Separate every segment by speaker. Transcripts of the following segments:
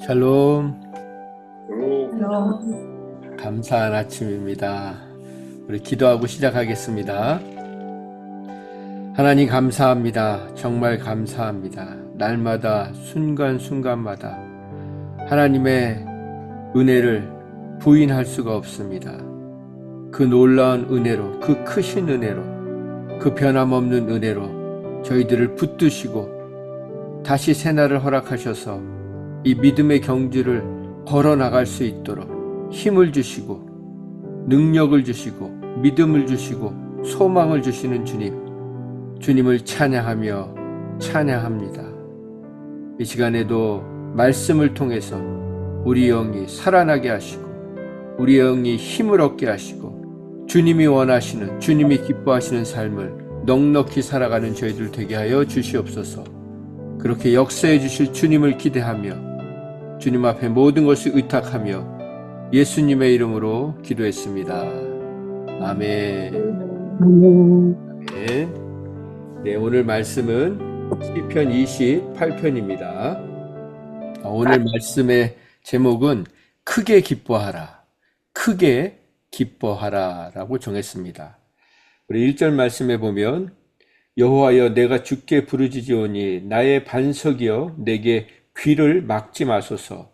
Speaker 1: 샬롬.
Speaker 2: 샬롬.
Speaker 1: 감사한 아침입니다. 우리 기도하고 시작하겠습니다. 하나님 감사합니다. 정말 감사합니다. 날마다 순간순간마다 하나님의 은혜를 부인할 수가 없습니다. 그 놀라운 은혜로, 그 크신 은혜로, 그 변함없는 은혜로 저희들을 붙드시고 다시 새날을 허락하셔서 이 믿음의 경주를 걸어나갈 수 있도록 힘을 주시고 능력을 주시고 믿음을 주시고 소망을 주시는 주님을 찬양하며 찬양합니다. 이 시간에도 말씀을 통해서 우리 영이 살아나게 하시고 우리 영이 힘을 얻게 하시고 주님이 원하시는, 주님이 기뻐하시는 삶을 넉넉히 살아가는 저희들 되게 하여 주시옵소서. 그렇게 역사해 주실 주님을 기대하며 주님 앞에 모든 것을 의탁하며 예수님의 이름으로 기도했습니다. 아멘. 아멘. 네, 오늘 말씀은 시편 28편입니다. 오늘 말씀의 제목은 크게 기뻐하라, 크게 기뻐하라 라고 정했습니다. 우리 1절 말씀에 보면 여호와여 내가 주께 부르짖으오니 나의 반석이여 내게 귀를 막지 마소서.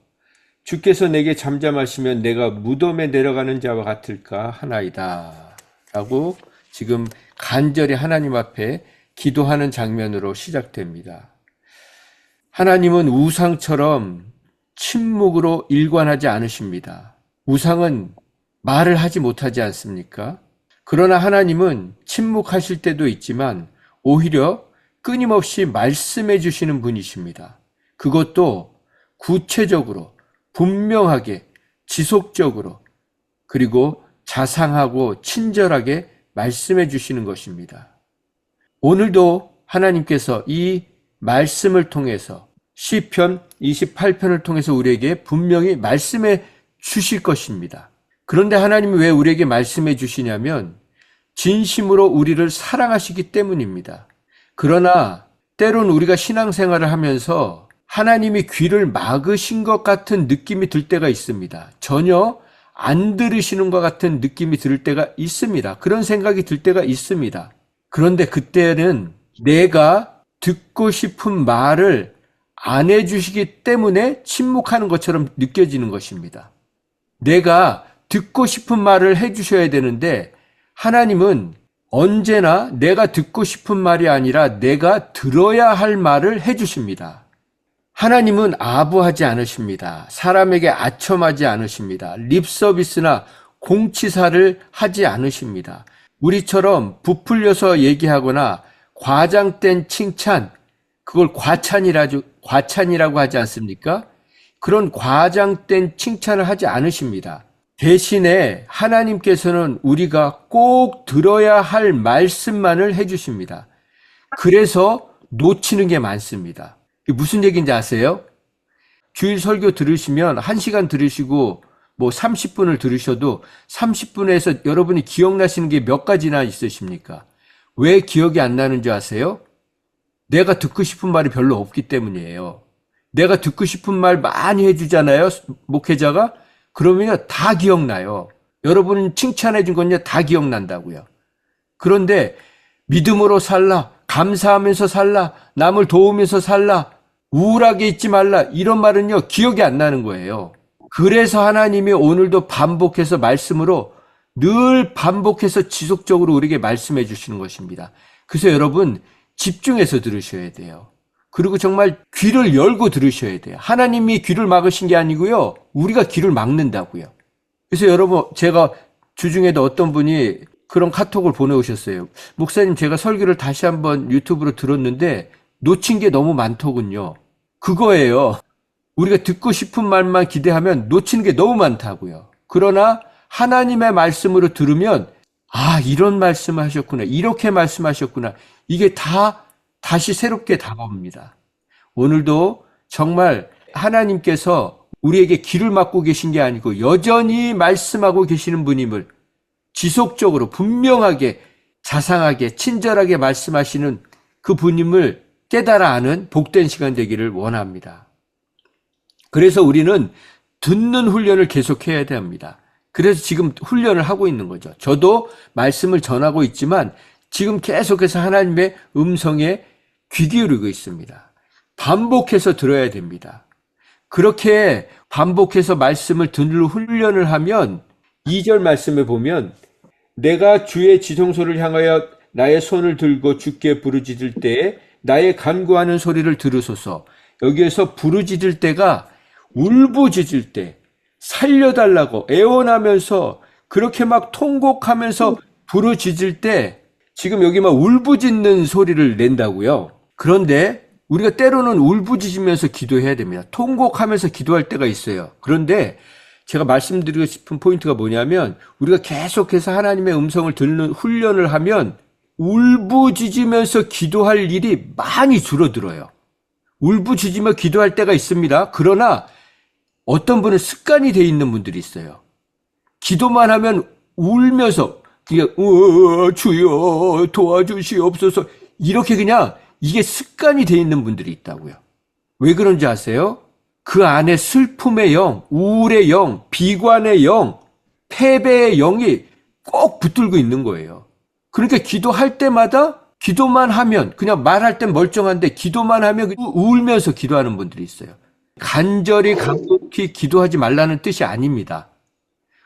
Speaker 1: 주께서 내게 잠잠하시면 내가 무덤에 내려가는 자와 같을까 하나이다 라고 지금 간절히 하나님 앞에 기도하는 장면으로 시작됩니다. 하나님은 우상처럼 침묵으로 일관하지 않으십니다. 우상은 말을 하지 못하지 않습니까? 그러나 하나님은 침묵하실 때도 있지만 오히려 끊임없이 말씀해 주시는 분이십니다. 그것도 구체적으로, 분명하게, 지속적으로, 그리고 자상하고 친절하게 말씀해 주시는 것입니다. 오늘도 하나님께서 이 말씀을 통해서 시편 28편을 통해서 우리에게 분명히 말씀해 주실 것입니다. 그런데 하나님이 왜 우리에게 말씀해 주시냐면 진심으로 우리를 사랑하시기 때문입니다. 그러나 때론 우리가 신앙생활을 하면서 하나님이 귀를 막으신 것 같은 느낌이 들 때가 있습니다. 전혀 안 들으시는 것 같은 느낌이 들 때가 있습니다. 그런 생각이 들 때가 있습니다. 그런데 그때는 내가 듣고 싶은 말을 안 해주시기 때문에 침묵하는 것처럼 느껴지는 것입니다. 내가 듣고 싶은 말을 해주셔야 되는데 하나님은 언제나 내가 듣고 싶은 말이 아니라 내가 들어야 할 말을 해주십니다. 하나님은 아부하지 않으십니다. 사람에게 아첨하지 않으십니다. 립서비스나 공치사를 하지 않으십니다. 우리처럼 부풀려서 얘기하거나 과장된 칭찬, 그걸 과찬이라고 하지 않습니까? 그런 과장된 칭찬을 하지 않으십니다. 대신에 하나님께서는 우리가 꼭 들어야 할 말씀만을 해주십니다. 그래서 놓치는 게 많습니다. 무슨 얘기인지 아세요? 주일 설교 들으시면 1시간 들으시고 뭐 30분을 들으셔도 30분에서 여러분이 기억나시는 게 몇 가지나 있으십니까? 왜 기억이 안 나는 줄 아세요? 내가 듣고 싶은 말이 별로 없기 때문이에요. 내가 듣고 싶은 말 많이 해주잖아요, 목회자가. 그러면 다 기억나요. 여러분 칭찬해 준 건요 다 기억난다고요. 그런데 믿음으로 살라, 감사하면서 살라, 남을 도우면서 살라, 우울하게 있지 말라, 이런 말은요 기억이 안 나는 거예요. 그래서 하나님이 오늘도 반복해서 말씀으로 늘 반복해서 지속적으로 우리에게 말씀해 주시는 것입니다. 그래서 여러분 집중해서 들으셔야 돼요. 그리고 정말 귀를 열고 들으셔야 돼요. 하나님이 귀를 막으신 게 아니고요, 우리가 귀를 막는다고요. 그래서 여러분, 제가 주중에도 어떤 분이 그런 카톡을 보내오셨어요. 목사님, 제가 설교를 다시 한번 유튜브로 들었는데 놓친 게 너무 많더군요. 그거예요. 우리가 듣고 싶은 말만 기대하면 놓치는 게 너무 많다고요. 그러나 하나님의 말씀으로 들으면 이런 말씀하셨구나, 이렇게 말씀하셨구나, 이게 다시 새롭게 다가옵니다. 오늘도 정말 하나님께서 우리에게 귀를 막고 계신 게 아니고 여전히 말씀하고 계시는 분임을 지속적으로 분명하게 자상하게 친절하게 말씀하시는 그 분임을 깨달아 아는 복된 시간 되기를 원합니다. 그래서 우리는 듣는 훈련을 계속해야 됩니다. 그래서 지금 훈련을 하고 있는 거죠. 저도 말씀을 전하고 있지만 지금 계속해서 하나님의 음성에 귀 기울이고 있습니다. 반복해서 들어야 됩니다. 그렇게 반복해서 말씀을 듣는 훈련을 하면 2절 말씀에 보면 내가 주의 지성소를 향하여 나의 손을 들고 주께 부르짖을 때에 나의 간구하는 소리를 들으소서. 여기에서 부르짖을 때가 울부짖을 때, 살려달라고 애원하면서 그렇게 막 통곡하면서 부르짖을 때 지금 여기 막 울부짖는 소리를 낸다고요. 그런데 우리가 때로는 울부짖으면서 기도해야 됩니다. 통곡하면서 기도할 때가 있어요. 그런데 제가 말씀드리고 싶은 포인트가 뭐냐면 우리가 계속해서 하나님의 음성을 듣는 훈련을 하면 울부짖으면서 기도할 일이 많이 줄어들어요. 울부짖으며 기도할 때가 있습니다. 그러나 어떤 분은 습관이 돼 있는 분들이 있어요. 기도만 하면 울면서 그냥 주여 도와주시옵소서 이렇게 그냥 이게 습관이 돼 있는 분들이 있다고요. 왜 그런지 아세요? 그 안에 슬픔의 영, 우울의 영, 비관의 영, 패배의 영이 꼭 붙들고 있는 거예요. 그러니까 기도할 때마다 기도만 하면 그냥 말할 땐 멀쩡한데 기도만 하면 울면서 기도하는 분들이 있어요. 간절히 간곡히 기도하지 말라는 뜻이 아닙니다.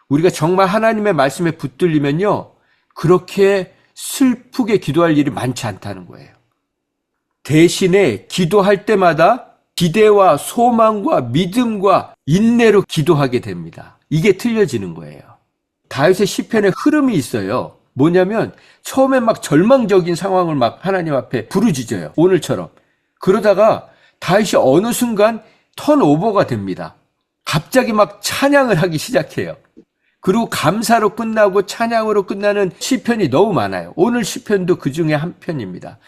Speaker 1: 우리가 정말 하나님의 말씀에 붙들리면요 그렇게 슬프게 기도할 일이 많지 않다는 거예요. 대신에 기도할 때마다 기대와 소망과 믿음과 인내로 기도하게 됩니다. 이게 틀려지는 거예요. 다윗의 시편에 흐름이 있어요. 뭐냐면 처음에 막 절망적인 상황을 막 하나님 앞에 부르짖어요. 오늘처럼. 그러다가 다윗이 어느 순간 턴오버가 됩니다. 갑자기 막 찬양을 하기 시작해요. 그리고 감사로 끝나고 찬양으로 끝나는 시편이 너무 많아요. 오늘 시편도 그 중에 한 편입니다.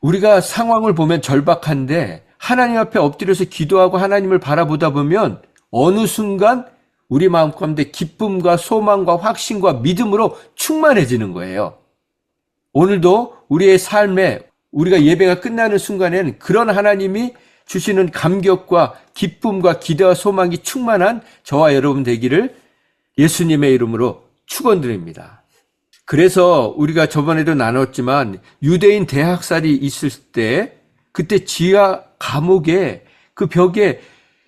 Speaker 1: 우리가 상황을 보면 절박한데 하나님 앞에 엎드려서 기도하고 하나님을 바라보다 보면 어느 순간 우리 마음 가운데 기쁨과 소망과 확신과 믿음으로 충만해지는 거예요. 오늘도 우리의 삶에 우리가 예배가 끝나는 순간에는 그런 하나님이 주시는 감격과 기쁨과 기대와 소망이 충만한 저와 여러분 되기를 예수님의 이름으로 축원드립니다. 그래서 우리가 저번에도 나눴지만 유대인 대학살이 있을 때 그때 지하 감옥에 그 벽에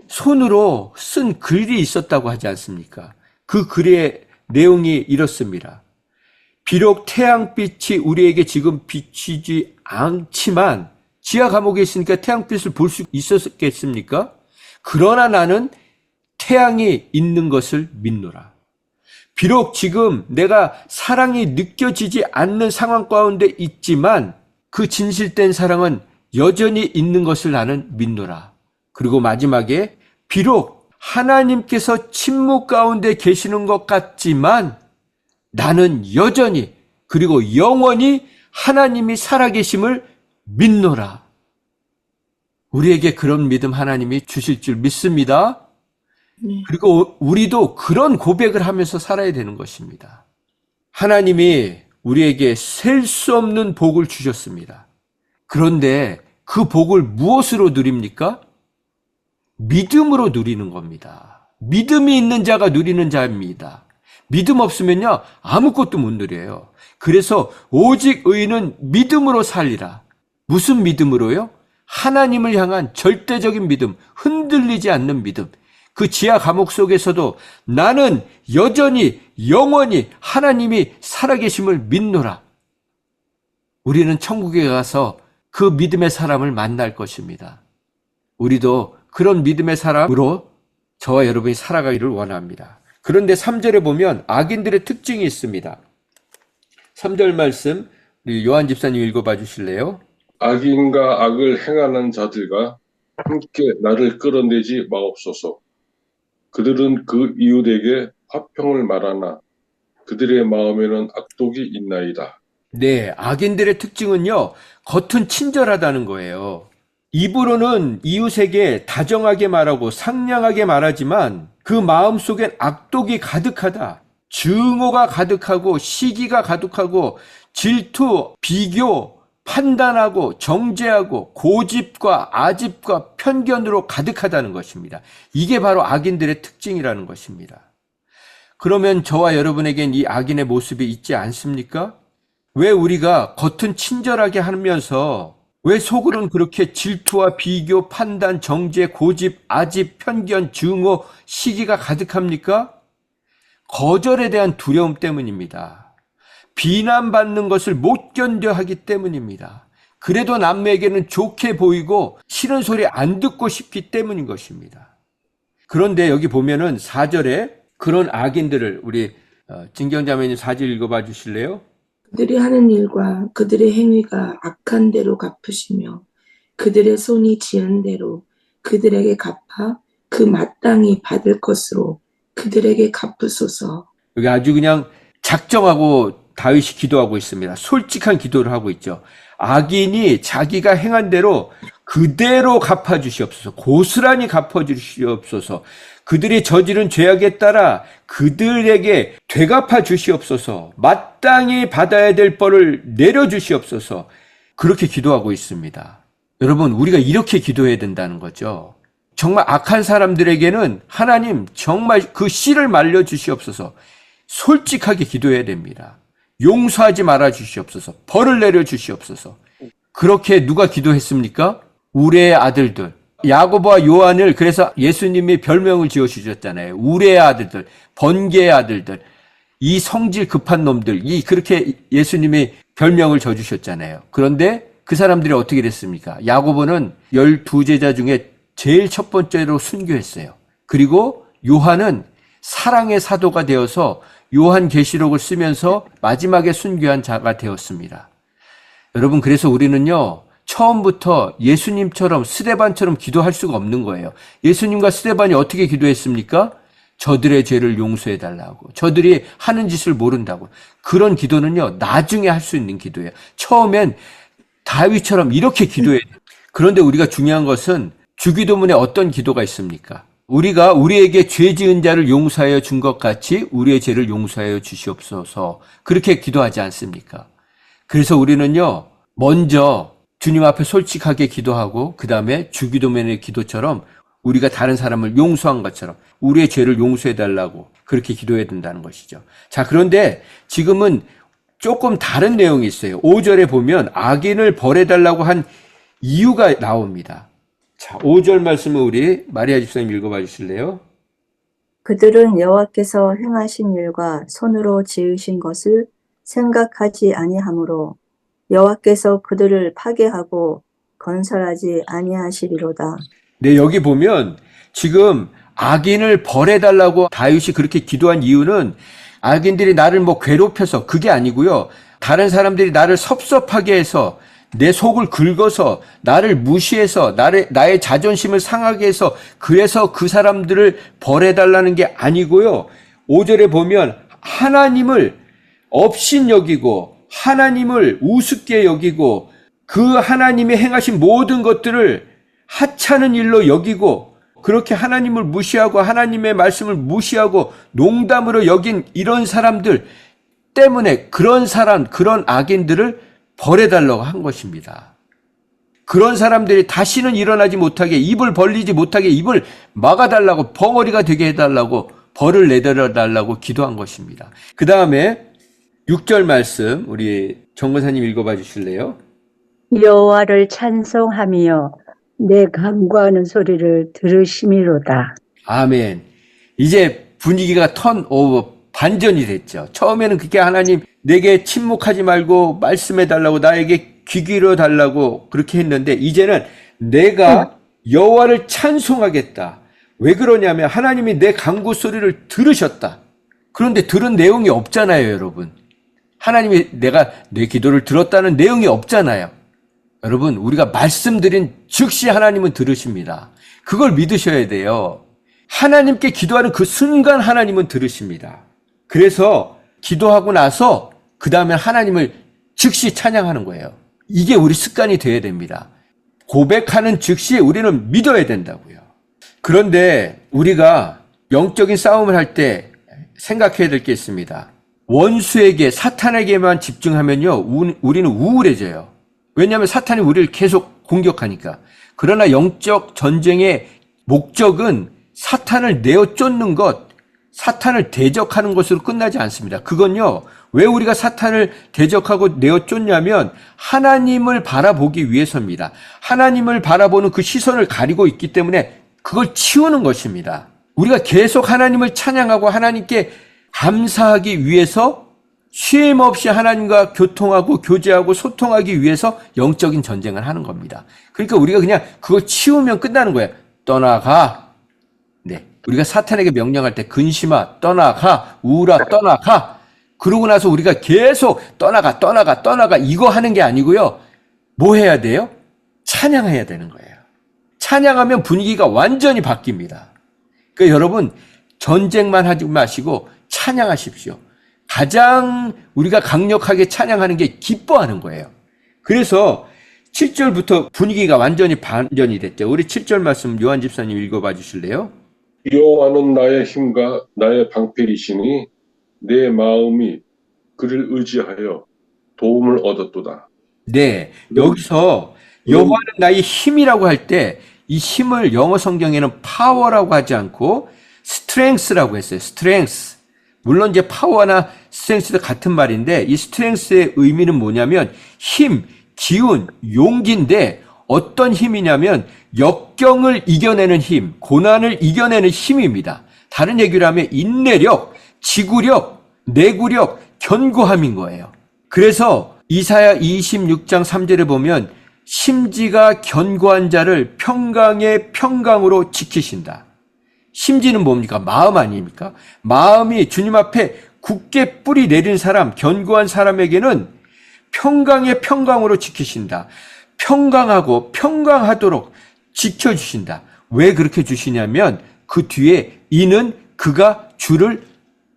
Speaker 1: 손으로 쓴 글이 있었다고 하지 않습니까? 그 글의 내용이 이렇습니다. 비록 태양빛이 우리에게 지금 비치지 않지만 지하 감옥에 있으니까 태양빛을 볼 수 있었겠습니까? 그러나 나는 태양이 있는 것을 믿노라. 비록 지금 내가 사랑이 느껴지지 않는 상황 가운데 있지만 그 진실된 사랑은 여전히 있는 것을 나는 믿노라. 그리고 마지막에 비록 하나님께서 침묵 가운데 계시는 것 같지만 나는 여전히 그리고 영원히 하나님이 살아계심을 믿노라. 우리에게 그런 믿음 하나님이 주실 줄 믿습니다. 그리고 우리도 그런 고백을 하면서 살아야 되는 것입니다. 하나님이 우리에게 셀 수 없는 복을 주셨습니다. 그런데 그 복을 무엇으로 누립니까? 믿음으로 누리는 겁니다. 믿음이 있는 자가 누리는 자입니다. 믿음 없으면요 아무것도 못 누려요. 그래서 오직 의인은 믿음으로 살리라. 무슨 믿음으로요? 하나님을 향한 절대적인 믿음, 흔들리지 않는 믿음. 그 지하 감옥 속에서도 나는 여전히 영원히 하나님이 살아계심을 믿노라. 우리는 천국에 가서 그 믿음의 사람을 만날 것입니다. 우리도 그런 믿음의 사람으로 저와 여러분이 살아가기를 원합니다. 그런데 3절에 보면 악인들의 특징이 있습니다. 3절 말씀 우리 요한 집사님 읽어봐 주실래요?
Speaker 2: 악인과 악을 행하는 자들과 함께 나를 끌어내지 마옵소서. 그들은 그 이웃에게 화평을 말하나 그들의 마음에는 악독이 있나이다.
Speaker 1: 네, 악인들의 특징은요, 겉은 친절하다는 거예요. 입으로는 이웃에게 다정하게 말하고 상냥하게 말하지만 그 마음속엔 악독이 가득하다. 증오가 가득하고 시기가 가득하고 질투, 비교, 판단하고 정죄하고 고집과 아집과 편견으로 가득하다는 것입니다. 이게 바로 악인들의 특징이라는 것입니다. 그러면 저와 여러분에겐 이 악인의 모습이 있지 않습니까? 왜 우리가 겉은 친절하게 하면서 왜 속으로는 그렇게 질투와 비교, 판단, 정죄, 고집, 아집, 편견, 증오, 시기가 가득합니까? 거절에 대한 두려움 때문입니다. 비난받는 것을 못 견뎌 하기 때문입니다. 그래도 남에게는 좋게 보이고 싫은 소리 안 듣고 싶기 때문인 것입니다. 그런데 여기 보면은 4절에 그런 악인들을 우리 진경자매님 4절 읽어봐 주실래요?
Speaker 3: 그들이 하는 일과 그들의 행위가 악한 대로 갚으시며 그들의 손이 지은 대로 그들에게 갚아 그 마땅히 받을 것으로 그들에게 갚으소서.
Speaker 1: 여기 아주 그냥 작정하고 다윗이 기도하고 있습니다. 솔직한 기도를 하고 있죠. 악인이 자기가 행한 대로 그대로 갚아주시옵소서. 고스란히 갚아주시옵소서. 그들이 저지른 죄악에 따라 그들에게 되갚아 주시옵소서. 마땅히 받아야 될 벌을 내려주시옵소서. 그렇게 기도하고 있습니다. 여러분, 우리가 이렇게 기도해야 된다는 거죠. 정말 악한 사람들에게는 하나님 정말 그 씨를 말려 주시옵소서. 솔직하게 기도해야 됩니다. 용서하지 말아 주시옵소서. 벌을 내려 주시옵소서. 그렇게 누가 기도했습니까? 우레의 아들들. 야고보와 요한을 그래서 예수님이 별명을 지어주셨잖아요. 우레의 아들들, 번개의 아들들, 이 성질 급한 놈들, 그렇게 예수님이 별명을 져주셨잖아요. 그런데 그 사람들이 어떻게 됐습니까? 야고보는 12제자 중에 제일 첫 번째로 순교했어요. 그리고 요한은 사랑의 사도가 되어서 요한계시록을 쓰면서 마지막에 순교한 자가 되었습니다. 여러분, 그래서 우리는요, 처음부터 예수님처럼 스데반처럼 기도할 수가 없는 거예요. 예수님과 스데반이 어떻게 기도했습니까? 저들의 죄를 용서해 달라고. 저들이 하는 짓을 모른다고. 그런 기도는요, 나중에 할 수 있는 기도예요. 처음엔 다윗처럼 이렇게 기도해야 돼요. 그런데 우리가 중요한 것은 주기도문에 어떤 기도가 있습니까? 우리가 우리에게 죄 지은 자를 용서하여 준 것 같이 우리의 죄를 용서하여 주시옵소서. 그렇게 기도하지 않습니까? 그래서 우리는요, 먼저 주님 앞에 솔직하게 기도하고 그 다음에 주기도문의 기도처럼 우리가 다른 사람을 용서한 것처럼 우리의 죄를 용서해 달라고 그렇게 기도해야 된다는 것이죠. 자, 그런데 지금은 조금 다른 내용이 있어요. 5절에 보면 악인을 벌해달라고 한 이유가 나옵니다. 자, 5절 말씀을 우리 마리아 집사님 읽어봐 주실래요?
Speaker 4: 그들은 여호와께서 행하신 일과 손으로 지으신 것을 생각하지 아니하므로 여호와께서 그들을 파괴하고 건설하지 아니하시리로다.
Speaker 1: 네, 여기 보면 지금 악인을 벌해달라고 다윗이 그렇게 기도한 이유는 악인들이 나를 괴롭혀서 그게 아니고요. 다른 사람들이 나를 섭섭하게 해서 내 속을 긁어서 나를 무시해서 나의 자존심을 상하게 해서 그래서 그 사람들을 벌해달라는 게 아니고요. 5절에 보면 하나님을 업신여기고 하나님을 우습게 여기고 그 하나님이 행하신 모든 것들을 하찮은 일로 여기고 그렇게 하나님을 무시하고 하나님의 말씀을 무시하고 농담으로 여긴 이런 사람들 때문에 그런 악인들을 벌해달라고 한 것입니다. 그런 사람들이 다시는 일어나지 못하게 입을 벌리지 못하게 입을 막아달라고 벙어리가 되게 해달라고 벌을 내려달라고 기도한 것입니다. 그 다음에 6절 말씀 우리 정건사님 읽어봐 주실래요?
Speaker 5: 여호와를 찬송하며 내 간구하는 소리를 들으심이로다.
Speaker 1: 아멘. 이제 분위기가 반전이 됐죠. 처음에는 그렇게 하나님 내게 침묵하지 말고 말씀해 달라고 나에게 귀 기울여 달라고 그렇게 했는데 이제는 내가 여호와를 찬송하겠다. 왜 그러냐면 하나님이 내 간구 소리를 들으셨다. 그런데 들은 내용이 없잖아요, 여러분. 하나님이 내가 내 기도를 들었다는 내용이 없잖아요. 여러분, 우리가 말씀드린 즉시 하나님은 들으십니다. 그걸 믿으셔야 돼요. 하나님께 기도하는 그 순간 하나님은 들으십니다. 그래서 기도하고 나서 그 다음에 하나님을 즉시 찬양하는 거예요. 이게 우리 습관이 되어야 됩니다. 고백하는 즉시 우리는 믿어야 된다고요. 그런데 우리가 영적인 싸움을 할 때 생각해야 될 게 있습니다. 원수에게 사탄에게만 집중하면요 우리는 우울해져요. 왜냐하면 사탄이 우리를 계속 공격하니까. 그러나 영적 전쟁의 목적은 사탄을 내어 쫓는 것, 사탄을 대적하는 것으로 끝나지 않습니다. 그건요, 왜 우리가 사탄을 대적하고 내어 쫓냐면 하나님을 바라보기 위해서입니다. 하나님을 바라보는 그 시선을 가리고 있기 때문에 그걸 치우는 것입니다. 우리가 계속 하나님을 찬양하고 하나님께 감사하기 위해서 쉼 없이 하나님과 교통하고 교제하고 소통하기 위해서 영적인 전쟁을 하는 겁니다. 그러니까 우리가 그냥 그걸 치우면 끝나는 거예요. 떠나가. 네. 우리가 사탄에게 명령할 때 근심아 떠나가, 우울아 떠나가. 그러고 나서 우리가 계속 떠나가 이거 하는 게 아니고요. 뭐 해야 돼요? 찬양해야 되는 거예요. 찬양하면 분위기가 완전히 바뀝니다. 그러니까 여러분 전쟁만 하지 마시고 찬양하십시오. 가장 우리가 강력하게 찬양하는 게 기뻐하는 거예요. 그래서 7절부터 분위기가 완전히 반전이 됐죠. 우리 7절 말씀 요한 집사님 읽어봐 주실래요?
Speaker 2: 여호와는 나의 힘과 나의 방패이시니 내 마음이 그를 의지하여 도움을 얻었도다.
Speaker 1: 네, 여기서 여호와는 나의 힘이라고 할 때 이 힘을 영어 성경에는 파워라고 하지 않고 스트렝스라고 했어요. 스트렝스. 물론 이제 파워나 스트렝스도 같은 말인데 이 스트렝스의 의미는 뭐냐면 힘, 기운, 용기인데 어떤 힘이냐면 역경을 이겨내는 힘, 고난을 이겨내는 힘입니다. 다른 얘기로 하면 인내력, 지구력, 내구력, 견고함인 거예요. 그래서 이사야 26장 3절에 보면 심지가 견고한 자를 평강의 평강으로 지키신다. 심지는 뭡니까? 마음 아닙니까? 마음이 주님 앞에 굳게 뿌리 내린 사람, 견고한 사람에게는 평강의 평강으로 지키신다. 평강하고 평강하도록 지켜주신다. 왜 그렇게 주시냐면 그 뒤에 이는 그가 주를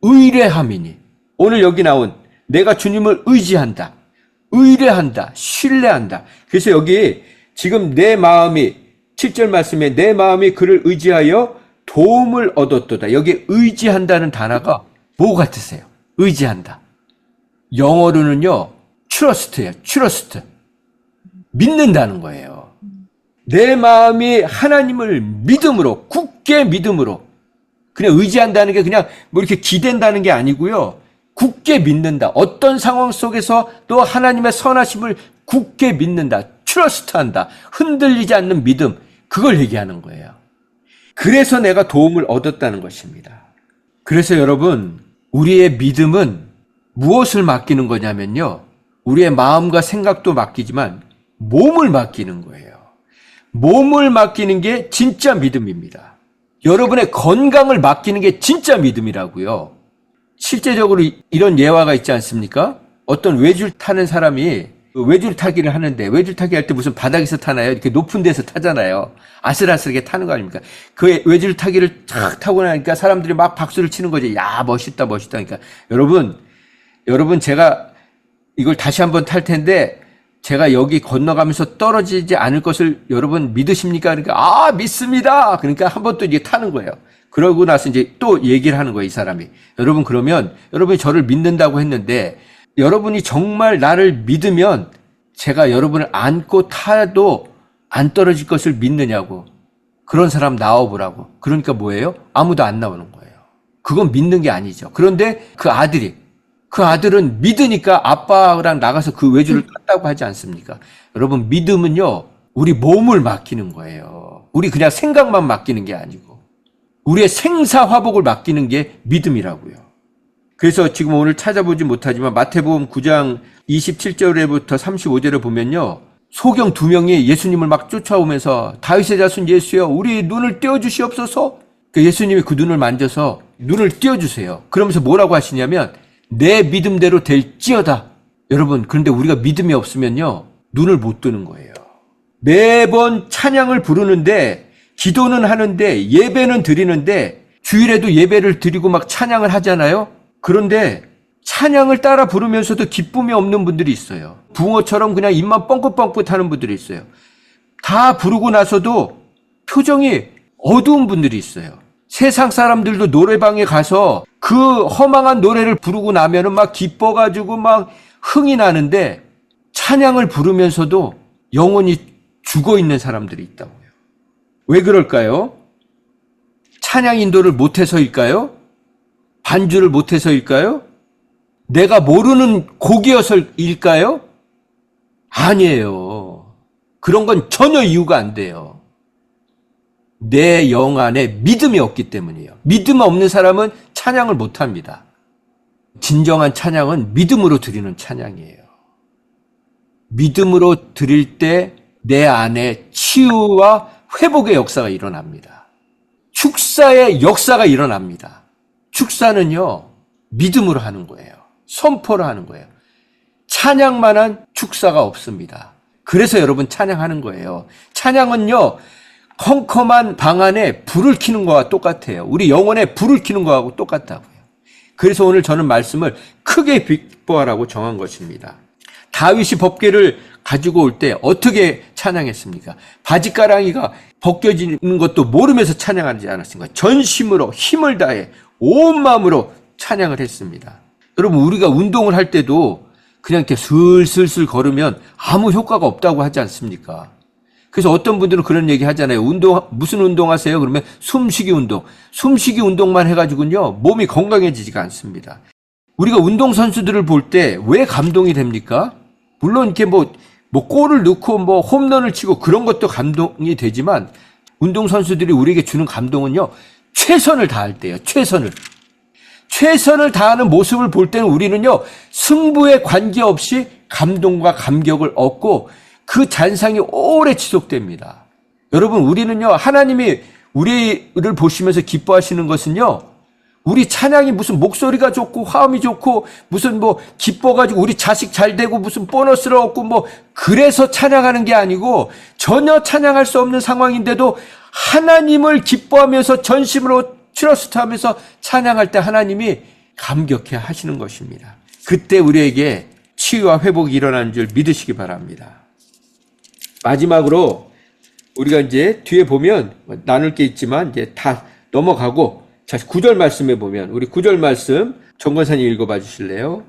Speaker 1: 의뢰함이니. 오늘 여기 나온 내가 주님을 의지한다. 의뢰한다. 신뢰한다. 그래서 여기 지금 내 마음이 7절 말씀에 내 마음이 그를 의지하여 도움을 얻었도다. 여기 의지한다는 단어가 뭐 같으세요? 의지한다. 영어로는요. trust예요. trust. 믿는다는 거예요. 내 마음이 하나님을 믿음으로, 굳게 믿음으로. 그냥 의지한다는 게 그냥 뭐 이렇게 기댄다는 게 아니고요. 굳게 믿는다. 어떤 상황 속에서 또 하나님의 선하심을 굳게 믿는다. 트러스트한다. 흔들리지 않는 믿음. 그걸 얘기하는 거예요. 그래서 내가 도움을 얻었다는 것입니다. 그래서 여러분, 우리의 믿음은 무엇을 맡기는 거냐면요. 우리의 마음과 생각도 맡기지만 몸을 맡기는 거예요. 몸을 맡기는 게 진짜 믿음입니다. 여러분의 건강을 맡기는 게 진짜 믿음이라고요. 실제적으로 이런 예화가 있지 않습니까? 어떤 외줄 타는 사람이 외줄 타기를 하는데 외줄 타기 할 때 무슨 바닥에서 타나요? 이렇게 높은 데서 타잖아요. 아슬아슬하게 타는 거 아닙니까? 그 외줄 타기를 쫙 타고 나니까 사람들이 막 박수를 치는 거지. 야, 멋있다, 멋있다. 그러니까 여러분 제가 이걸 다시 한번 탈 텐데 제가 여기 건너가면서 떨어지지 않을 것을 여러분 믿으십니까? 그러니까 아, 믿습니다. 그러니까 한번 또 이제 타는 거예요. 그러고 나서 이제 또 얘기를 하는 거예요, 이 사람이. 여러분, 그러면 여러분이 저를 믿는다고 했는데 여러분이 정말 나를 믿으면 제가 여러분을 안고 타도 안 떨어질 것을 믿느냐고. 그런 사람 나와보라고. 그러니까 뭐예요? 아무도 안 나오는 거예요. 그건 믿는 게 아니죠. 그런데 그 아들은 믿으니까 아빠랑 나가서 그 외주를 탔다고 하지 않습니까? 여러분, 믿음은요, 우리 몸을 맡기는 거예요. 우리 그냥 생각만 맡기는 게 아니고. 우리의 생사화복을 맡기는 게 믿음이라고요. 그래서 지금 오늘 찾아보지 못하지만 마태복음 9장 27절에부터 35절에 보면요. 소경 2명이 예수님을 막 쫓아오면서 다윗의 자손 예수여 우리 눈을 띄워주시옵소서. 예수님이 그 눈을 만져서 눈을 띄워주세요. 그러면서 뭐라고 하시냐면 내 믿음대로 될지어다. 여러분, 그런데 우리가 믿음이 없으면요. 눈을 못 뜨는 거예요. 매번 찬양을 부르는데 기도는 하는데 예배는 드리는데 주일에도 예배를 드리고 막 찬양을 하잖아요. 그런데 찬양을 따라 부르면서도 기쁨이 없는 분들이 있어요. 붕어처럼 그냥 입만 뻥긋뻥긋 하는 분들이 있어요. 다 부르고 나서도 표정이 어두운 분들이 있어요. 세상 사람들도 노래방에 가서 그 허망한 노래를 부르고 나면은 막 기뻐가지고 막 흥이 나는데 찬양을 부르면서도 영혼이 죽어 있는 사람들이 있다고요. 왜 그럴까요? 찬양 인도를 못해서일까요? 반주를 못해서일까요? 내가 모르는 곡이어서일까요? 아니에요. 그런 건 전혀 이유가 안 돼요. 내 영 안에 믿음이 없기 때문이에요. 믿음 없는 사람은 찬양을 못합니다. 진정한 찬양은 믿음으로 드리는 찬양이에요. 믿음으로 드릴 때 내 안에 치유와 회복의 역사가 일어납니다. 축사의 역사가 일어납니다. 축사는요, 믿음으로 하는 거예요. 선포로 하는 거예요. 찬양만한 축사가 없습니다. 그래서 여러분 찬양하는 거예요. 찬양은요, 컴컴한 방 안에 불을 켜는 거와 똑같아요. 우리 영혼에 불을 켜는 거하고 똑같다고요. 그래서 오늘 저는 말씀을 크게 기뻐하라고 정한 것입니다. 다윗이 법궤를 가지고 올 때 어떻게 찬양했습니까? 바지가랑이가 벗겨지는 것도 모르면서 찬양하지 않았습니까? 전심으로 힘을 다해 온 마음으로 찬양을 했습니다. 여러분, 우리가 운동을 할 때도 그냥 이렇게 슬슬슬 걸으면 아무 효과가 없다고 하지 않습니까? 그래서 어떤 분들은 그런 얘기 하잖아요. 무슨 운동 하세요? 그러면 숨쉬기 운동. 숨쉬기 운동만 해가지고는요, 몸이 건강해지지가 않습니다. 우리가 운동선수들을 볼 때 왜 감동이 됩니까? 물론 이렇게 뭐 골을 넣고 홈런을 치고 그런 것도 감동이 되지만, 운동선수들이 우리에게 주는 감동은요, 최선을 다할 때예요. 최선을 다하는 모습을 볼 때는 우리는요, 승부에 관계없이 감동과 감격을 얻고 그 잔상이 오래 지속됩니다. 여러분, 우리는요, 하나님이 우리를 보시면서 기뻐하시는 것은요, 우리 찬양이 무슨 목소리가 좋고 화음이 좋고 무슨 기뻐가지고 우리 자식 잘 되고 무슨 보너스를 얻고 그래서 찬양하는 게 아니고, 전혀 찬양할 수 없는 상황인데도 하나님을 기뻐하면서 전심으로 트러스트하면서 찬양할 때 하나님이 감격해 하시는 것입니다. 그때 우리에게 치유와 회복이 일어나는 줄 믿으시기 바랍니다. 마지막으로 우리가 이제 뒤에 보면 나눌 게 있지만 이제 다 넘어가고, 자, 9절 말씀에 보면, 우리 9절 말씀 정권사님 읽어봐 주실래요?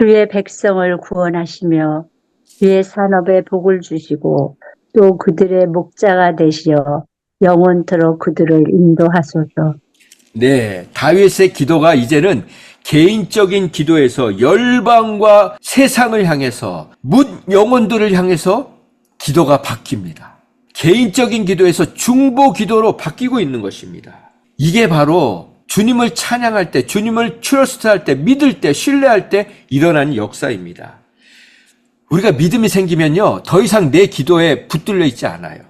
Speaker 5: 주의 백성을 구원하시며 주의 산업에 복을 주시고 또 그들의 목자가 되시어 영원토록 그들을 인도하소서.
Speaker 1: 네, 다윗의 기도가 이제는 개인적인 기도에서 열방과 세상을 향해서, 뭇 영혼들을 향해서 기도가 바뀝니다. 개인적인 기도에서 중보 기도로 바뀌고 있는 것입니다. 이게 바로 주님을 찬양할 때, 주님을 트러스트할 때, 믿을 때, 신뢰할 때 일어나는 역사입니다. 우리가 믿음이 생기면요, 더 이상 내 기도에 붙들려 있지 않아요.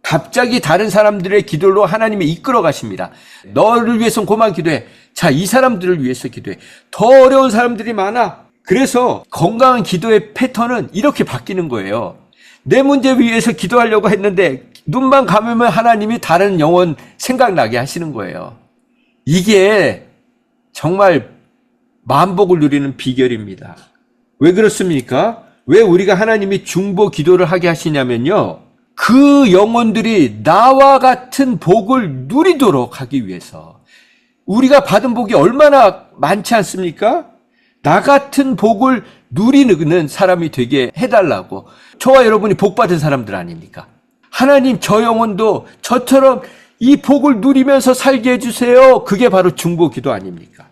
Speaker 1: 갑자기 다른 사람들의 기도로 하나님이 이끌어 가십니다. 너를 위해서 그만 기도해. 자, 이 사람들을 위해서 기도해. 더 어려운 사람들이 많아. 그래서 건강한 기도의 패턴은 이렇게 바뀌는 거예요. 내 문제 위해서 기도하려고 했는데 눈만 감으면 하나님이 다른 영혼 생각나게 하시는 거예요. 이게 정말 만복을 누리는 비결입니다. 왜 그렇습니까? 왜 우리가 하나님이 중보 기도를 하게 하시냐면요, 그 영혼들이 나와 같은 복을 누리도록 하기 위해서. 우리가 받은 복이 얼마나 많지 않습니까? 나 같은 복을 누리는 사람이 되게 해달라고. 저와 여러분이 복 받은 사람들 아닙니까? 하나님, 저 영혼도 저처럼 이 복을 누리면서 살게 해주세요. 그게 바로 중보 기도 아닙니까?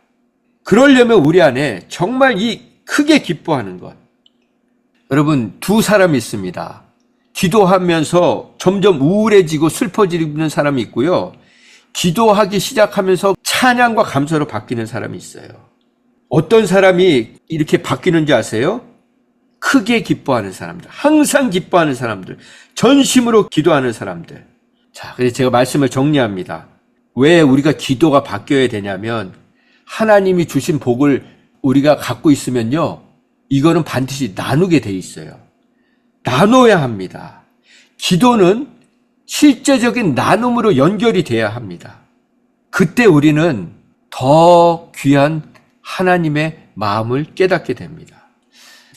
Speaker 1: 그러려면 우리 안에 정말 이 크게 기뻐하는 것. 여러분, 두 사람이 있습니다. 기도하면서 점점 우울해지고 슬퍼지는 사람이 있고요, 기도하기 시작하면서 찬양과 감사로 바뀌는 사람이 있어요. 어떤 사람이 이렇게 바뀌는지 아세요? 크게 기뻐하는 사람들, 항상 기뻐하는 사람들, 전심으로 기도하는 사람들. 자, 그래서 제가 말씀을 정리합니다. 왜 우리가 기도가 바뀌어야 되냐면, 하나님이 주신 복을 우리가 갖고 있으면요, 이거는 반드시 나누게 돼 있어요. 나눠야 합니다. 기도는 실제적인 나눔으로 연결이 돼야 합니다. 그때 우리는 더 귀한 하나님의 마음을 깨닫게 됩니다.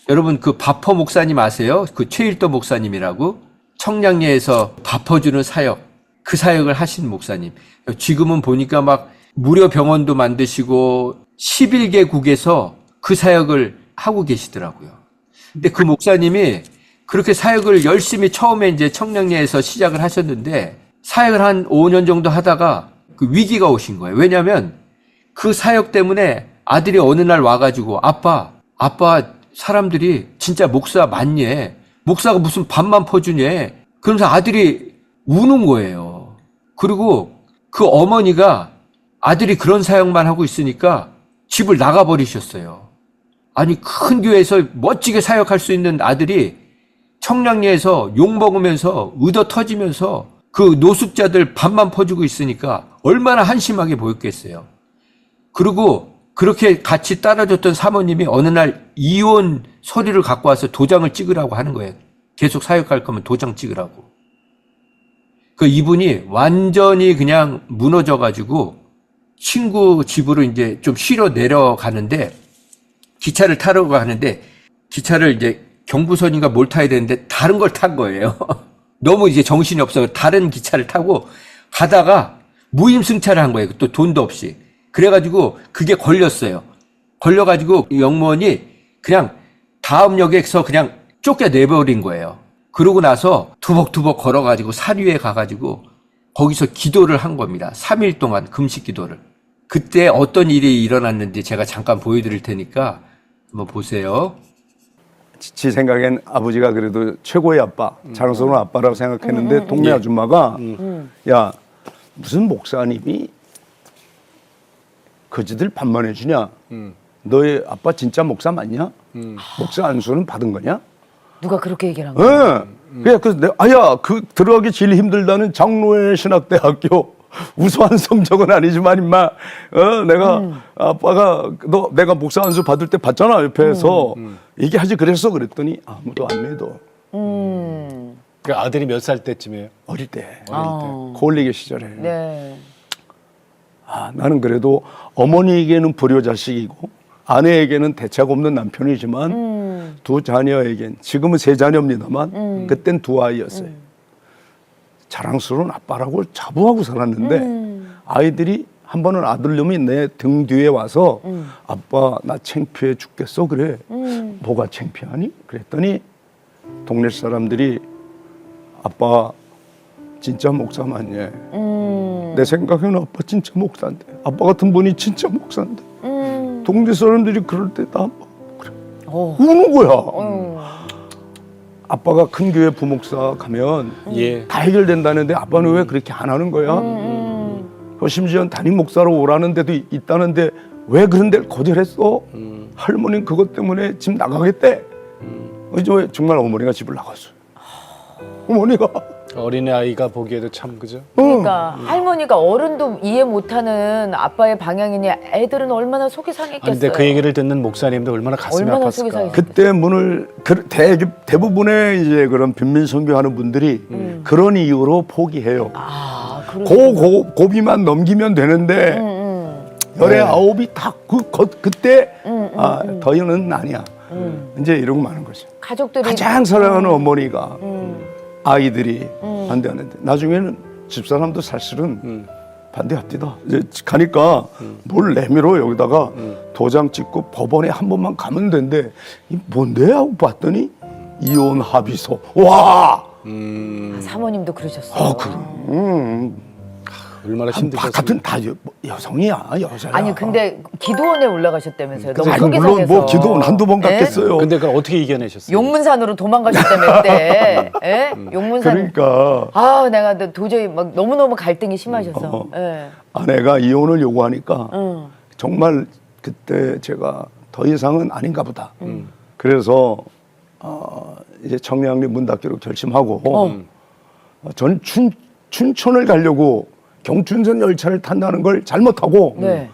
Speaker 1: 여러분, 그 바퍼 목사님 아세요? 그 최일도 목사님이라고, 청량리에서 바퍼주는 사역, 그 사역을 하신 목사님. 지금은 보니까 막 무료 병원도 만드시고 11개국에서 그 사역을 하고 계시더라고요. 근데 그 목사님이 그렇게 사역을 열심히 처음에 이제 청량리에서 시작을 하셨는데 사역을 한 5년 정도 하다가 그 위기가 오신 거예요. 왜냐하면 그 사역 때문에 아들이 어느 날 와가지고 아빠 사람들이 진짜 목사 맞니? 목사가 무슨 밥만 퍼주니? 그러면서 아들이 우는 거예요. 그리고 그 어머니가 아들이 그런 사역만 하고 있으니까 집을 나가버리셨어요. 아니 큰 교회에서 멋지게 사역할 수 있는 아들이 청량리에서 욕먹으면서 의도 터지면서 그 노숙자들 밥만 퍼주고 있으니까 얼마나 한심하게 보였겠어요. 그리고 그렇게 같이 따라줬던 사모님이 어느 날 이혼 서류를 갖고 와서 도장을 찍으라고 하는 거예요. 계속 사역할 거면 도장 찍으라고. 그 이분이 완전히 그냥 무너져가지고 친구 집으로 이제 좀 쉬러 내려가는데 기차를 타러 가는데 기차를 이제 경부선인가 뭘 타야 되는데 다른 걸 탄 거예요. 너무 이제 정신이 없어 다른 기차를 타고 가다가 무임승차를 한 거예요. 또 돈도 없이. 그래가지고 그게 걸렸어요. 걸려가지고 영무원이 그냥 다음 역에서 그냥 쫓겨내버린 거예요. 그러고 나서 투벅투벅 걸어가지고 사류에 가가지고 거기서 기도를 한 겁니다. 3일 동안 금식 기도를. 그때 어떤 일이 일어났는지 제가 잠깐 보여드릴 테니까 한번 보세요.
Speaker 6: 지 생각엔 아버지가 그래도 최고의 아빠, 자랑스러운 아빠라고 생각했는데 동네
Speaker 1: 예.
Speaker 6: 아줌마가 야 무슨 목사님이 거지들 밥만 해주냐? 너의 아빠 진짜 목사 맞냐? 목사 안수는 받은 거냐?
Speaker 7: 누가 그렇게 얘기를 한 거야?
Speaker 6: 예. 그래서 내가 아야 그 들어가기 제일 힘들다는 장로회 신학대학교 우수한 성적은 아니지만 임마 내가 아빠가 너 내가 목사 안수 받을 때 봤잖아 옆에서 얘기하지 그랬어 그랬더니 아무도 안 믿어.
Speaker 8: 그 아들이 몇 살 때쯤이에요?
Speaker 6: 어릴 때
Speaker 7: 아.
Speaker 6: 고울리게 시절에
Speaker 7: 네.
Speaker 6: 나는 그래도 어머니에게는 불효자식이고 아내에게는 대책 없는 남편이지만 두 자녀에겐 지금은 세 자녀입니다만 그땐 두 아이였어요. 자랑스러운 아빠라고 자부하고 살았는데 아이들이 한 번은 아들놈이 내 등 뒤에 와서 아빠 나 창피해 죽겠어 그래. 뭐가 창피하니? 그랬더니 동네 사람들이 아빠 진짜 목사 맞니? 내 생각에는 아빠 진짜 목사인데 아빠 같은 분이 진짜 목사인데 동네 사람들이 그럴 때 다 그래. 우는 거야. 아빠가 큰 교회 부목사 가면
Speaker 8: 예.
Speaker 6: 다 해결된다는데 아빠는 왜 그렇게 안 하는 거야? 심지어 담임 목사로 오라는 데도 있다는데 왜 그런 데를 거절했어? 할머니는 그것 때문에 집 나가겠대. 이제 정말 어머니가 집을 나갔어요. 어머니가.
Speaker 8: 어린애 아이가 보기에도 참 그죠?
Speaker 7: 그러니까 할머니가 어른도 이해 못하는 아빠의 방향이니 애들은 얼마나 속이 상했겠어요.
Speaker 8: 아니, 근데 그 얘기를 듣는 목사님도 얼마나 가슴이
Speaker 7: 얼마나 속이
Speaker 8: 아팠을까.
Speaker 7: 상했어요.
Speaker 6: 그때 문을 대부분의 이제 그런 빈민 선교하는 분들이 그런 이유로 포기해요.
Speaker 7: 아, 그러시구나.
Speaker 6: 고비만 넘기면 되는데 열의 아홉이 다 그때 더위는 아니야. 이제 이러고 마는 거죠.
Speaker 7: 가족들이
Speaker 6: 가장 사랑하는 어머니가 아이들이 반대하는데 나중에는 집사람도 사실은 반대합니다. 이제 가니까 뭘 내밀어 여기다가 도장 찍고 법원에 한 번만 가면 된대. 이 뭔데 하고 봤더니 이혼 합의서. 와.
Speaker 7: 사모님도 그러셨어요.
Speaker 8: 얼마나 힘드셨어요.
Speaker 6: 같은 다 여성이야 여자야.
Speaker 7: 아니 근데 기도원에 올라가셨다면서요. 너무
Speaker 6: 아니,
Speaker 7: 속이
Speaker 6: 물론
Speaker 7: 상해서.
Speaker 6: 뭐 기도원 한두 번
Speaker 7: 예?
Speaker 6: 갔겠어요.
Speaker 8: 근데 그걸 어떻게 이겨내셨어요?
Speaker 7: 용문산으로 도망가셨다며 그때. 예? 용문산.
Speaker 6: 그러니까
Speaker 7: 아 내가 도저히 막 너무너무 갈등이 심하셔서. 예.
Speaker 6: 아내가 이혼을 요구하니까 정말 그때 제가 더 이상은 아닌가 보다. 그래서 이제 청량리 문 닫기로 결심하고 전 춘천을 가려고 경춘선 열차를 탄다는 걸 잘못하고
Speaker 7: 네.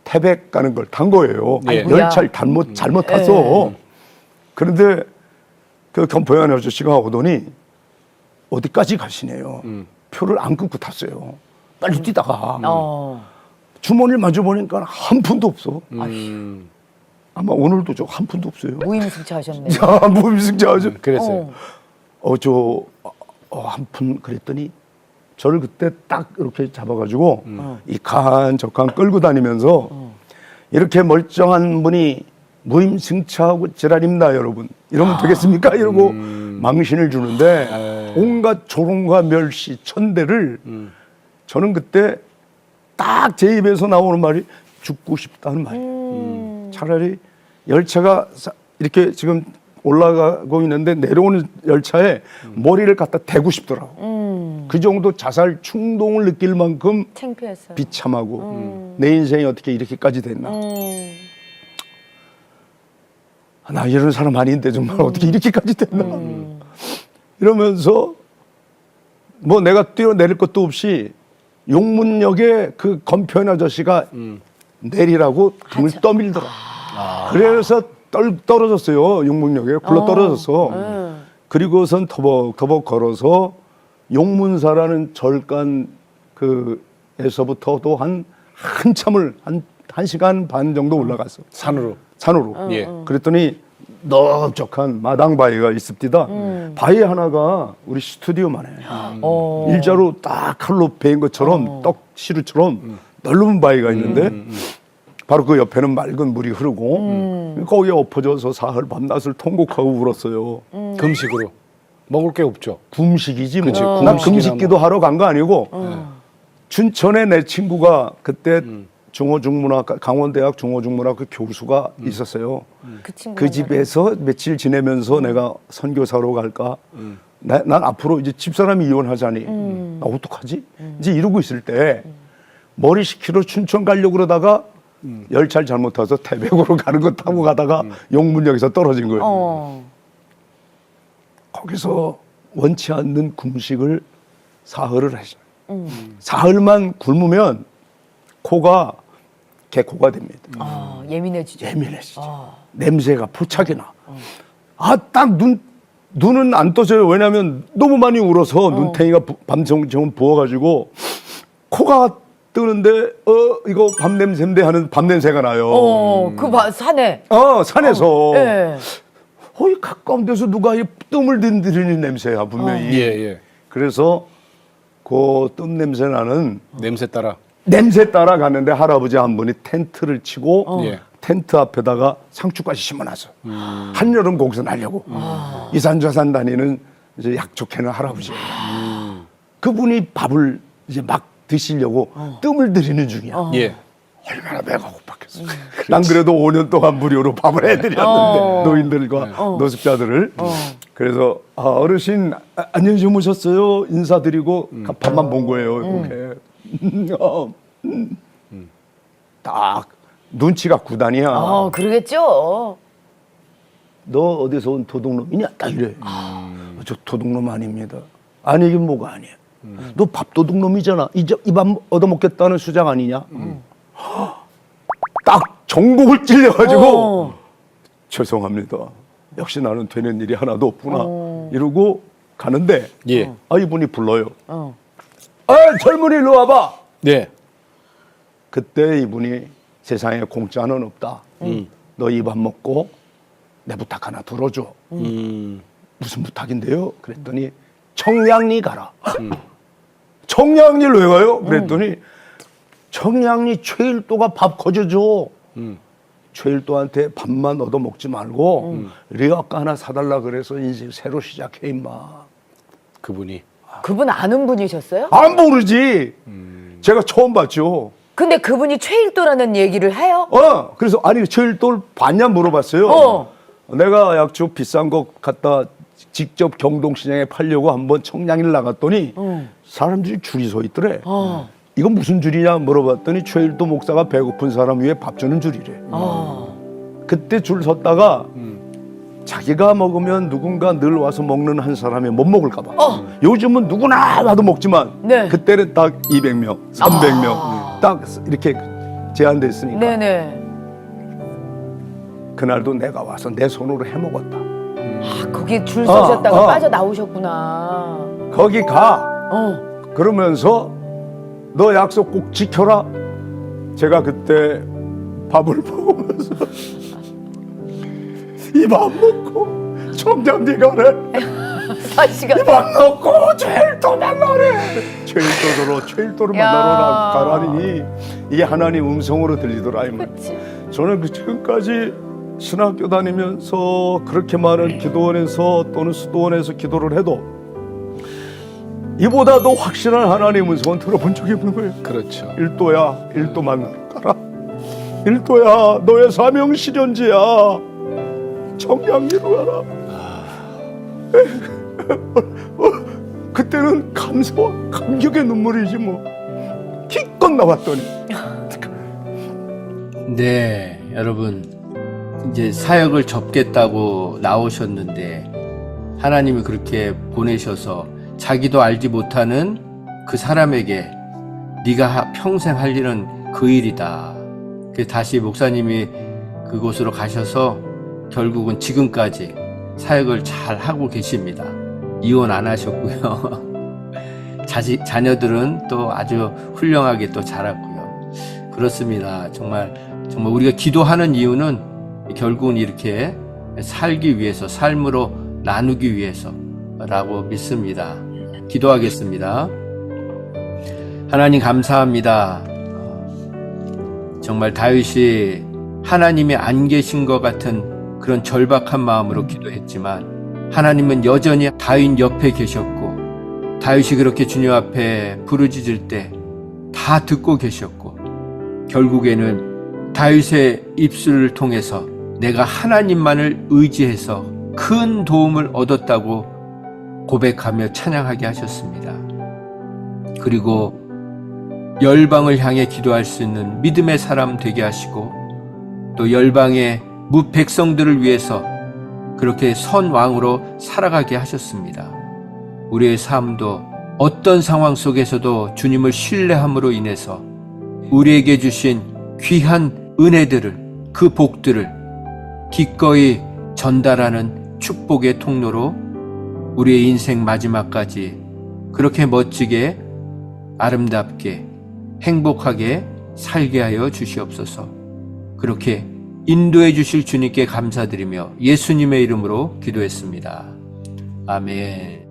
Speaker 6: 태백 가는 걸 탄 거예요.
Speaker 7: 아이고야.
Speaker 6: 열차를 잘못 탔어. 그런데 그 경포현 아저씨가 오더니 어디까지 가시네요. 표를 안 끊고 탔어요. 빨리 뛰다가 주머니를 마주 보니까 한 푼도 없어. 아마 오늘도 저 한 푼도 없어요.
Speaker 7: 무임승차하셨네.
Speaker 6: 자, 무임승차하죠.
Speaker 8: 그랬어요.
Speaker 6: 한 푼 그랬더니 저를 그때 딱 이렇게 잡아가지고 이칸저칸 끌고 다니면서 이렇게 멀쩡한 분이 무임승차하고 지랄입니다 여러분. 이러면 되겠습니까? 이러고 망신을 주는데 온갖 조롱과 멸시, 천대를 저는 그때 딱 제 입에서 나오는 말이 죽고 싶다는 말이에요. 차라리 열차가 이렇게 지금 올라가고 있는데 내려오는 열차에 머리를 갖다 대고 싶더라고. 그 정도 자살 충동을 느낄 만큼
Speaker 7: 창피했어요.
Speaker 6: 비참하고 내 인생이 어떻게 이렇게까지 됐나. 나 이런 사람 아닌데 정말 어떻게 이렇게까지 됐나. 이러면서 뭐 내가 뛰어내릴 것도 없이 용문역에 그 건편 아저씨가 내리라고 등을 떠밀더라. 그래서 떨어졌어요. 용문역에 굴러 떨어졌어. 그리고선 터벅터벅 걸어서 용문사라는 절간 그에서부터도 한참을 한 시간 반 정도 올라갔어.
Speaker 8: 산으로.
Speaker 6: 산으로.
Speaker 8: 예.
Speaker 6: 그랬더니 넓적한 마당 바위가 있습니다. 바위 하나가 우리 스튜디오만 해요. 일자로 딱 칼로 베인 것처럼 떡시루처럼 넓은 바위가 있는데 바로 그 옆에는 맑은 물이 흐르고 거기에 엎어져서 사흘 밤낮을 통곡하고 울었어요.
Speaker 8: 금식으로. 먹을 게 없죠.
Speaker 6: 금식이지 뭐.
Speaker 8: 그치,
Speaker 6: 난
Speaker 8: 금식이나
Speaker 6: 금식기도 하러 간 거 아니고 춘천에 내 친구가 그때 중어중문학 강원대학 중어중문학 그 교수가 있었어요. 그 집에서 며칠 지내면서 내가 선교사로 갈까? 난 앞으로 이제 집사람이 이혼하자니 나 어떡하지? 이제 이러고 있을 때 머리 식히러 춘천 가려고 그러다가 열차를 잘못 타서 태백으로 가는 거 타고 가다가 용문역에서 떨어진 거예요. 거기서 원치 않는 금식을 사흘을 했어요. 사흘만 굶으면 코가 개코가 됩니다.
Speaker 7: 예민해지죠.
Speaker 6: 예민해지죠. 냄새가 포착이 나. 딱 눈은 안 떠져요. 왜냐하면 너무 많이 울어서 눈탱이가 밤정정 부어가지고 코가 뜨는데 이거 밤 냄새인데 하는 밤 냄새가 나요.
Speaker 7: 산에.
Speaker 6: 산에서.
Speaker 7: 예.
Speaker 6: 가까운 데서 누가 이 뜸을 들이는 냄새야 분명히.
Speaker 8: 예.
Speaker 6: 그래서 그 뜸 냄새 나는
Speaker 8: 냄새 따라.
Speaker 6: 냄새 따라 갔는데 할아버지 한 분이 텐트를 치고
Speaker 8: 예.
Speaker 6: 텐트 앞에다가 상추까지 심어놨어. 한여름 거기서 나려고. 이산저산 다니는 이제 약촉해는 할아버지예요. 그분이 밥을 이제 막 드시려고 뜸을 들이는 중이야.
Speaker 8: 예.
Speaker 6: 얼마나 배가 고팠겠어. 난 그래도 5년 동안 무료로 밥을 해드렸는데 노인들과 노숙자들을. 그래서 어르신 안녕히 주무셨어요 인사드리고 밥만 본 거예요. 이렇게. 딱 눈치가 구단이야.
Speaker 7: 그러겠죠.
Speaker 6: 너 어디서 온 도둑놈이냐? 딱 이래. 저 도둑놈 아닙니다. 아니긴 뭐가 아니야. 너 밥도둑놈이잖아. 이 밥 얻어먹겠다는 수작 아니냐? 딱 전곡을 찔려가지고 죄송합니다. 역시 나는 되는 일이 하나도 없구나. 이러고 가는데
Speaker 8: 예.
Speaker 6: 이분이 불러요. 젊은이 일로 와봐.
Speaker 8: 네.
Speaker 6: 그때 이분이 세상에 공짜는 없다. 너 이 밥 먹고 내 부탁 하나 들어줘. 무슨 부탁인데요? 그랬더니 청량리 가라. 청량리를 왜 가요? 그랬더니 청량리 최일도가 밥 거저줘. 최일도한테 밥만 얻어먹지 말고 리아까 하나 사달라 그래서 인생 새로 시작해 임마.
Speaker 8: 그분이.
Speaker 7: 그분 아는 분이셨어요?
Speaker 6: 안 모르지. 제가 처음 봤죠.
Speaker 7: 근데 그분이 최일도라는 얘기를 해요?
Speaker 6: 그래서 아니 최일도를 봤냐 물어봤어요. 내가 약초 비싼 거 갖다 직접 경동시장에 팔려고 한번 청량리를 나갔더니 사람들이 줄이 서 있더래. 이건 무슨 줄이냐 물어봤더니 최일도 목사가 배고픈 사람 위에 밥 주는 줄이래. 그때 줄 섰다가 자기가 먹으면 누군가 늘 와서 먹는 한 사람이 못 먹을까 봐. 요즘은 누구나 와도 먹지만
Speaker 7: 네.
Speaker 6: 그때는 딱 200명, 300명 딱 이렇게 제한돼 있으니까.
Speaker 7: 네네.
Speaker 6: 그날도 내가 와서 내 손으로 해 먹었다.
Speaker 7: 거기 줄 서셨다가 빠져나오셨구나.
Speaker 6: 거기 가. 그러면서 너 약속 꼭 지켜라. 제가 그때 밥을 먹으면서 이 밥 먹고 청량리 가래.
Speaker 7: 4시간.
Speaker 6: 이 밥 먹고 최일도 만나래. 최일도를
Speaker 7: 야.
Speaker 6: 만나러 가라니 이게 하나님 음성으로 들리더라. 이 말. 저는 그 지금까지 신학교 다니면서 그렇게 많은 기도원에서 또는 수도원에서 기도를 해도 이보다 더 확실한 하나님의 소원 들어본 적이 없는 거예요.
Speaker 8: 그렇죠.
Speaker 6: 일도야, 일도 만나러 가라. 일도야, 너의 사명 실현지야. 청량리로 가라. 그때는 감사와 감격의 눈물이지 뭐. 기껏 나왔더니.
Speaker 1: 네, 여러분 이제 사역을 접겠다고 나오셨는데 하나님이 그렇게 보내셔서 자기도 알지 못하는 그 사람에게 네가 평생 할 일은 그 일이다. 그래서 다시 목사님이 그곳으로 가셔서 결국은 지금까지 사역을 잘 하고 계십니다. 이혼 안 하셨고요. 자녀들은 또 아주 훌륭하게 또 자랐고요. 그렇습니다. 정말 우리가 기도하는 이유는 결국은 이렇게 살기 위해서, 삶으로 나누기 위해서라고 믿습니다. 기도하겠습니다. 하나님 감사합니다. 정말 다윗이 하나님이 안 계신 것 같은 그런 절박한 마음으로 기도했지만 하나님은 여전히 다윗 옆에 계셨고 다윗이 그렇게 주님 앞에 부르짖을 때 다 듣고 계셨고 결국에는 다윗의 입술을 통해서 내가 하나님만을 의지해서 큰 도움을 얻었다고 고백하며 찬양하게 하셨습니다. 그리고 열방을 향해 기도할 수 있는 믿음의 사람 되게 하시고 또 열방의 무백성들을 위해서 그렇게 선 왕으로 살아가게 하셨습니다. 우리의 삶도 어떤 상황 속에서도 주님을 신뢰함으로 인해서 우리에게 주신 귀한 은혜들을, 그 복들을 기꺼이 전달하는 축복의 통로로 우리의 인생 마지막까지 그렇게 멋지게 아름답게 행복하게 살게 하여 주시옵소서. 그렇게 인도해 주실 주님께 감사드리며 예수님의 이름으로 기도했습니다. 아멘.